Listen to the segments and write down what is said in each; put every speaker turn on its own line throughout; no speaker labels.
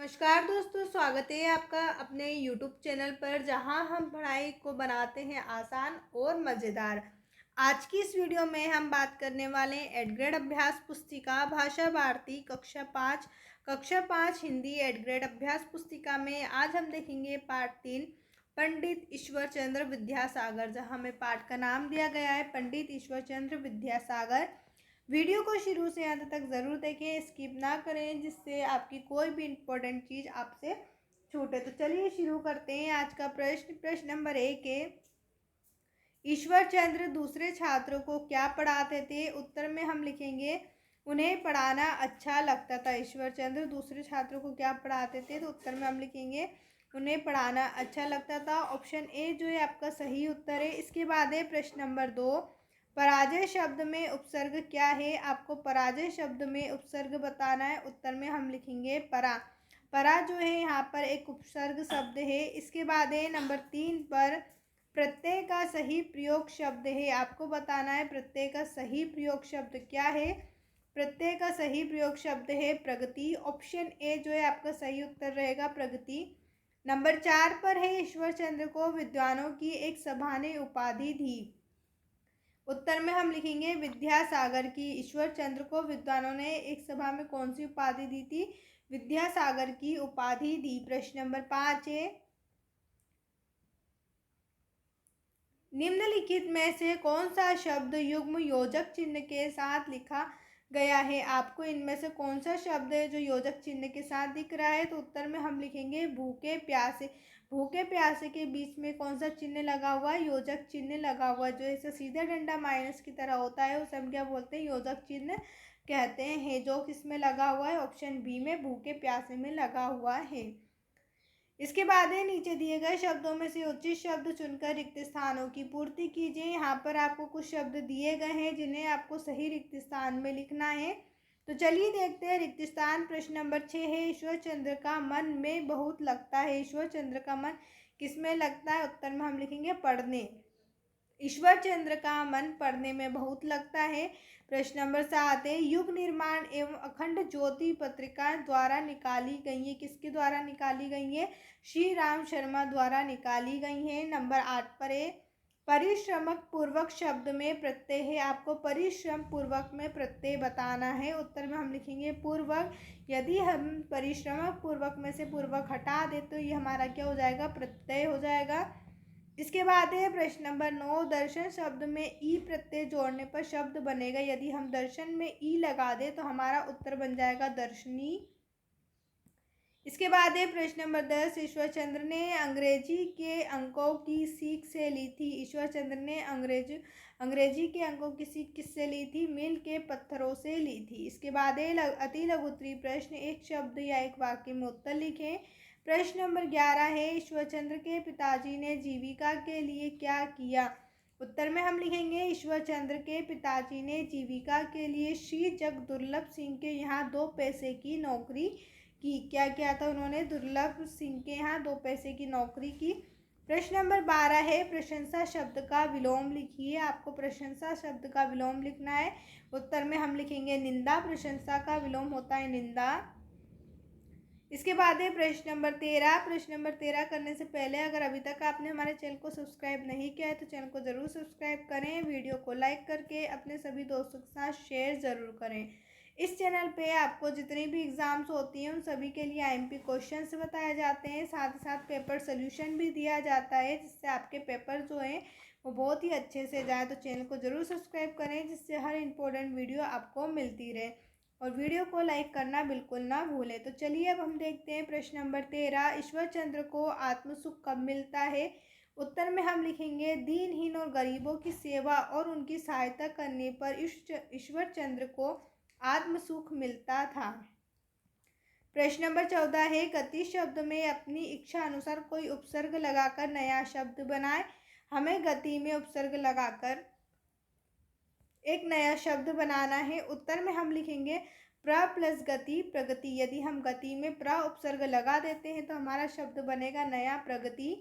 नमस्कार दोस्तों, स्वागत है आपका अपने YouTube चैनल पर, जहां हम पढ़ाई को बनाते हैं आसान और मज़ेदार। आज की इस वीडियो में हम बात करने वाले हैं 8th ग्रेड अभ्यास पुस्तिका भाषा भारती कक्षा 5 हिंदी 8th ग्रेड अभ्यास पुस्तिका में आज हम देखेंगे पाठ 3 पंडित ईश्वर चंद्र विद्यासागर, जहां हमें पाठ का नाम दिया गया है पंडित ईश्वर चंद्र विद्यासागर। वीडियो को शुरू से अंत तक ज़रूर देखें, स्किप ना करें, जिससे आपकी कोई भी इम्पोर्टेंट चीज़ आपसे छूटे। तो चलिए शुरू करते हैं। आज का प्रश्न नंबर 1 है, ईश्वर चंद्र दूसरे छात्रों को क्या पढ़ाते थे? उत्तर में हम लिखेंगे उन्हें पढ़ाना अच्छा लगता था। ईश्वर चंद्र दूसरे छात्रों को क्या पढ़ाते थे? तो उत्तर में हम लिखेंगे उन्हें पढ़ाना अच्छा लगता था। ऑप्शन ए जो है आपका सही उत्तर है। इसके बाद है प्रश्न नंबर 2, पराजय शब्द में उपसर्ग क्या है? आपको पराजय शब्द में उपसर्ग बताना है। उत्तर में हम लिखेंगे परा। परा जो है यहाँ पर एक उपसर्ग शब्द है। इसके बाद है नंबर 3 पर प्रत्यय का सही प्रयोग शब्द है। आपको बताना है प्रत्यय का सही प्रयोग शब्द क्या है? प्रत्यय का सही प्रयोग शब्द है प्रगति। ऑप्शन ए जो है आपका सही उत्तर रहेगा प्रगति। नंबर 4 पर है, ईश्वर चंद्र को विद्वानों की एक सभा ने उपाधि दी। उत्तर में हम लिखेंगे विद्यासागर की। ईश्वर चंद्र को विद्वानों ने एक सभा में कौन सी उपाधि दी थी? विद्यासागर की उपाधि दी। प्रश्न नंबर 5 है, निम्नलिखित में से कौन सा शब्द युग्म योजक चिन्ह के साथ लिखा गया है? आपको इनमें से कौन सा शब्द है जो योजक चिन्ह के साथ दिख रहा है? तो उत्तर में हम लिखेंगे भूखे प्यासे। भूखे प्यासे के बीच में कौन सा चिन्ह लगा हुआ है? योजक चिन्ह लगा हुआ है। जो ऐसा सीधा डंडा माइनस की तरह होता है उसे हम क्या बोलते हैं? योजक चिन्ह कहते हैं। जो किसमें लगा हुआ है? ऑप्शन बी में भूखे प्यासे में लगा हुआ है। इसके बाद है, नीचे दिए गए शब्दों में से उचित शब्द चुनकर रिक्त स्थानों की पूर्ति कीजिए। यहाँ पर आपको कुछ शब्द दिए गए हैं जिन्हें आपको सही रिक्त स्थान में लिखना है। तो चलिए देखते हैं रिक्त स्थान। प्रश्न नंबर 6 है, ईश्वर चंद्र का मन में बहुत लगता है। ईश्वर चंद्र का मन किसमें लगता है? उत्तर में हम लिखेंगे पढ़ने। ईश्वर चंद्र का मन पढ़ने में बहुत लगता है। प्रश्न नंबर 7 है, युग निर्माण एवं अखंड ज्योति पत्रिका द्वारा निकाली गई है। किसके द्वारा निकाली गई है? श्री राम शर्मा द्वारा निकाली गई है। नंबर 8 पर है, परिश्रमक पूर्वक शब्द में प्रत्यय है। आपको परिश्रम पूर्वक में प्रत्यय बताना है। उत्तर में हम लिखेंगे पूर्वक। यदि हम परिश्रमक पूर्वक में से पूर्वक हटा दे तो ये हमारा क्या हो जाएगा? प्रत्यय हो जाएगा। इसके बाद है प्रश्न नंबर 9, दर्शन शब्द में ई प्रत्यय जोड़ने पर शब्द बनेगा। यदि हम दर्शन में ई लगा दें तो हमारा उत्तर बन जाएगा दर्शनी। इसके बाद है प्रश्न नंबर 10, ईश्वर चंद्र ने अंग्रेजी के अंकों की सीख से ली थी। ईश्वर चंद्र ने अंग्रेजी के अंकों की सीख किससे ली थी? मील के पत्थरों से ली थी। इसके बाद है अति लघु उत्तरीय प्रश्न, एक शब्द या एक वाक्य में उत्तर लिखें। प्रश्न नंबर 11 है, ईश्वर चंद्र के पिताजी ने जीविका के लिए क्या किया? उत्तर में हम लिखेंगे ईश्वर चंद्र के पिताजी ने जीविका के लिए श्री जग दुर्लभ सिंह के यहाँ 2 पैसे की नौकरी की। क्या किया था उन्होंने? दुर्लभ सिंह के यहाँ 2 पैसे की नौकरी की। प्रश्न नंबर 12 है, प्रशंसा शब्द का विलोम लिखिए। आपको प्रशंसा शब्द का विलोम लिखना है। उत्तर में हम लिखेंगे निंदा। प्रशंसा का विलोम होता है निंदा। इसके बाद है प्रश्न नंबर 13। प्रश्न नंबर 13 करने से पहले अगर अभी तक आपने हमारे चैनल को सब्सक्राइब नहीं किया है तो चैनल को ज़रूर सब्सक्राइब करें। वीडियो को लाइक करके अपने सभी दोस्तों के साथ शेयर ज़रूर करें। इस चैनल पे आपको जितनी भी एग्ज़ाम्स होती हैं उन सभी के लिए IMP क्वेश्चंस बताए जाते हैं, साथ ही साथ पेपर सोल्यूशन भी दिया जाता है, जिससे आपके पेपर जो हैं वो बहुत ही अच्छे से जाए। तो चैनल को ज़रूर सब्सक्राइब करें, जिससे हर इम्पोर्टेंट वीडियो आपको मिलती रहे, और वीडियो को लाइक करना बिल्कुल ना भूलें। तो चलिए अब हम देखते हैं प्रश्न नंबर 13, ईश्वर चंद्र को आत्मसुख कब मिलता है? उत्तर में हम लिखेंगे दीनहीन और गरीबों की सेवा और उनकी सहायता करने पर ईश्वर चंद्र को आत्मसुख मिलता था। प्रश्न नंबर 14 है, गति शब्द में अपनी इच्छा अनुसार कोई उपसर्ग लगाकर नया शब्द बनाए। हमें गति में उपसर्ग लगाकर एक नया शब्द बनाना है। उत्तर में हम लिखेंगे प्र प्लस गति प्रगति। यदि हम गति में प्र उपसर्ग लगा देते हैं तो हमारा शब्द बनेगा नया प्रगति।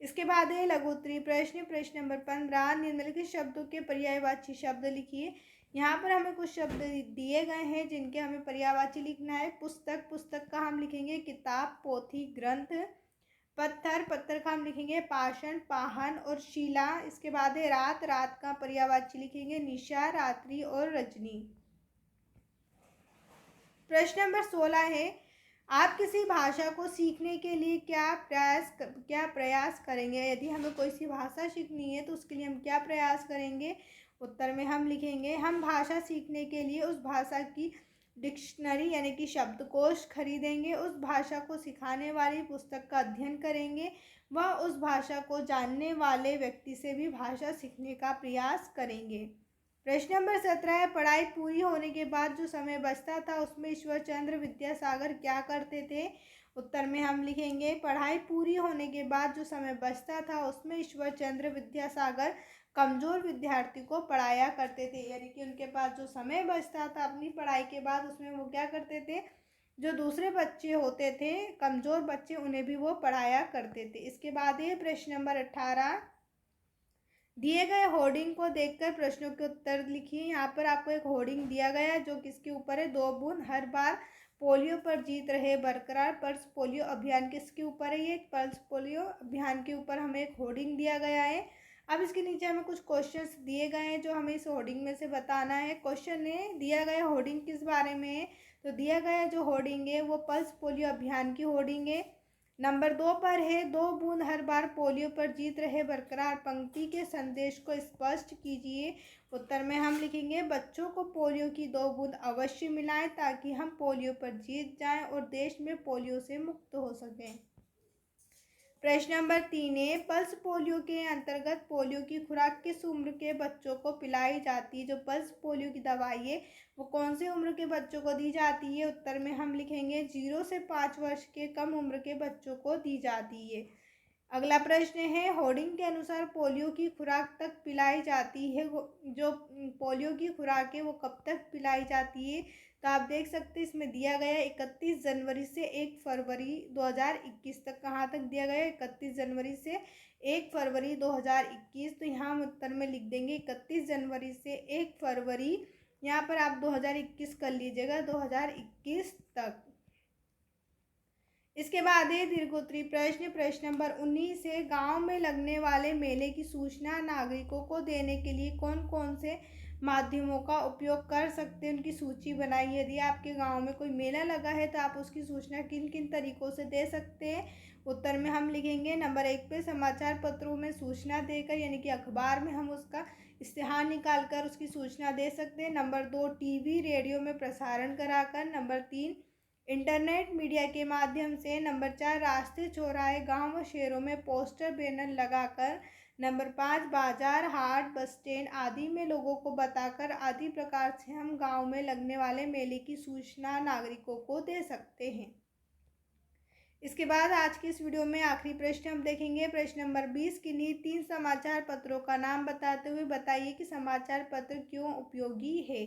इसके बाद है लघु उत्तरीय प्रश्न। प्रश्न नंबर 15, निम्नलिखित शब्दों के पर्यायवाची शब्द लिखिए। यहाँ पर हमें कुछ शब्द दिए गए हैं जिनके हमें पर्यायवाची लिखना है। पुस्तक, पुस्तक का हम लिखेंगे किताब, पोथी, ग्रंथ। पत्थर, पत्थर का हम लिखेंगे पाषाण, पाहन और शिला। इसके बाद है रात, रात का पर्यायवाची लिखेंगे निशा, रात्रि और रजनी। प्रश्न नंबर 16 है, आप किसी भाषा को सीखने के लिए क्या प्रयास करेंगे? यदि हमें कोई सी भाषा सीखनी है तो उसके लिए हम क्या प्रयास करेंगे? उत्तर में हम लिखेंगे, हम भाषा सीखने के लिए उस भाषा की डिक्शनरी यानी कि शब्दकोश खरीदेंगे, उस भाषा को सिखाने वाली पुस्तक का अध्ययन करेंगे, व उस भाषा को जानने वाले व्यक्ति से भी भाषा सीखने का प्रयास करेंगे। प्रश्न नंबर 17 है, पढ़ाई पूरी होने के बाद जो समय बचता था उसमें ईश्वरचंद्र विद्यासागर क्या करते थे? उत्तर में हम लिखेंगे, पढ़ाई पूरी होने के बाद जो समय बचता था उसमें ईश्वरचंद्र विद्यासागर कमज़ोर विद्यार्थी को पढ़ाया करते थे। यानी कि उनके पास जो समय बचता था अपनी पढ़ाई के बाद उसमें वो क्या करते थे, जो दूसरे बच्चे होते थे कमज़ोर बच्चे उन्हें भी वो पढ़ाया करते थे। इसके बाद ये प्रश्न नंबर 18, दिए गए होर्डिंग को देखकर प्रश्नों के उत्तर लिखिए। यहाँ पर आपको एक होर्डिंग दिया गया है जो किसके ऊपर है, 2 बूंद हर बार पोलियो पर जीत रहे बरकरार। पल्स पोलियो अभियान किसके ऊपर है? ये पल्स पोलियो अभियान के ऊपर हमें एक होर्डिंग दिया गया है। अब इसके नीचे हमें कुछ क्वेश्चंस दिए गए हैं जो हमें इस होर्डिंग में से बताना है। क्वेश्चन है, दिया गया होर्डिंग किस बारे में है? तो दिया गया जो होर्डिंग है वो पल्स पोलियो अभियान की होर्डिंग है। नंबर 2 पर है, 2 बूंद हर बार पोलियो पर जीत रहे बरकरार पंक्ति के संदेश को स्पष्ट कीजिए। उत्तर में हम लिखेंगे, बच्चों को पोलियो की 2 बूंद अवश्य मिलाएं ताकि हम पोलियो पर जीत जाएं और देश में पोलियो से मुक्त हो सकें। प्रश्न नंबर 3 है, पल्स पोलियो के अंतर्गत पोलियो की खुराक किस उम्र के बच्चों को पिलाई जाती है? जो पल्स पोलियो की दवाई है वो कौन से उम्र के बच्चों को दी जाती है? उत्तर में हम लिखेंगे 0 से 5 वर्ष के कम उम्र के बच्चों को दी जाती है। अगला प्रश्न है, होर्डिंग के अनुसार पोलियो की खुराक तक पिलाई जाती है, जो पोलियो की खुराक है वो कब तक पिलाई जाती है? तो आप देख सकते हैं इसमें दिया गया 31 जनवरी से 1 फरवरी 2021 तक। कहाँ तक दिया गया है? 31 जनवरी से 1 फरवरी 2021। तो यहाँ हम उत्तर में लिख देंगे 31 जनवरी से 1 फरवरी। यहाँ पर आप 2021 कर लीजिएगा, 2021 तक। इसके बाद है दीर्घोत्तरी प्रश्न। प्रश्न नंबर 19 से, गांव में लगने वाले मेले की सूचना नागरिकों को देने के लिए कौन कौन से माध्यमों का उपयोग कर सकते हैं, उनकी सूची बनाइए। यदि आपके गांव में कोई मेला लगा है तो आप उसकी सूचना किन किन तरीकों से दे सकते हैं? उत्तर में हम लिखेंगे, नंबर 1 पे समाचार पत्रों में सूचना देकर यानी कि अखबार में हम उसका इश्तिहार निकाल कर उसकी सूचना दे सकते हैं। नंबर 2 टीवी रेडियो में प्रसारण कराकर। नंबर 3 इंटरनेट मीडिया के माध्यम से। नंबर 4 रास्ते चौराहे गांव व शहरों में पोस्टर बैनर लगाकर। नंबर 5 बाजार हाट बस स्टैंड आदि में लोगों को बताकर। आदि प्रकार से हम गांव में लगने वाले मेले की सूचना नागरिकों को दे सकते हैं। इसके बाद आज की इस वीडियो में आखिरी प्रश्न हम देखेंगे। प्रश्न नंबर 20, किन्हीं 3 समाचार पत्रों का नाम बताते हुए बताइए कि समाचार पत्र क्यों उपयोगी है।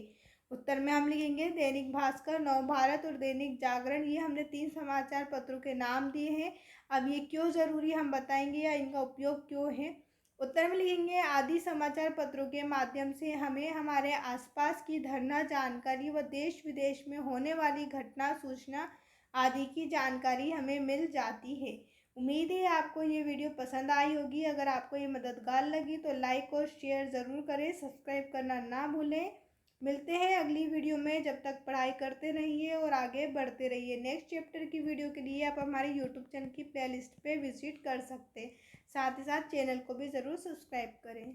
उत्तर में हम लिखेंगे दैनिक भास्कर, नवभारत और दैनिक जागरण। ये हमने 3 समाचार पत्रों के नाम दिए हैं। अब ये क्यों ज़रूरी हम बताएंगे या इनका उपयोग क्यों है। उत्तर में लिखेंगे, आदि समाचार पत्रों के माध्यम से हमें हमारे आसपास की धरना जानकारी व देश विदेश में होने वाली घटना सूचना आदि की जानकारी हमें मिल जाती है। उम्मीद है आपको ये वीडियो पसंद आई होगी। अगर आपको ये मददगार लगी तो लाइक और शेयर ज़रूर करें, सब्सक्राइब करना ना भूलें। मिलते हैं अगली वीडियो में, जब तक पढ़ाई करते रहिए और आगे बढ़ते रहिए। नेक्स्ट चैप्टर की वीडियो के लिए आप हमारे यूट्यूब चैनल की प्लेलिस्ट पे विजिट कर सकते हैं। साथ ही साथ चैनल को भी ज़रूर सब्सक्राइब करें।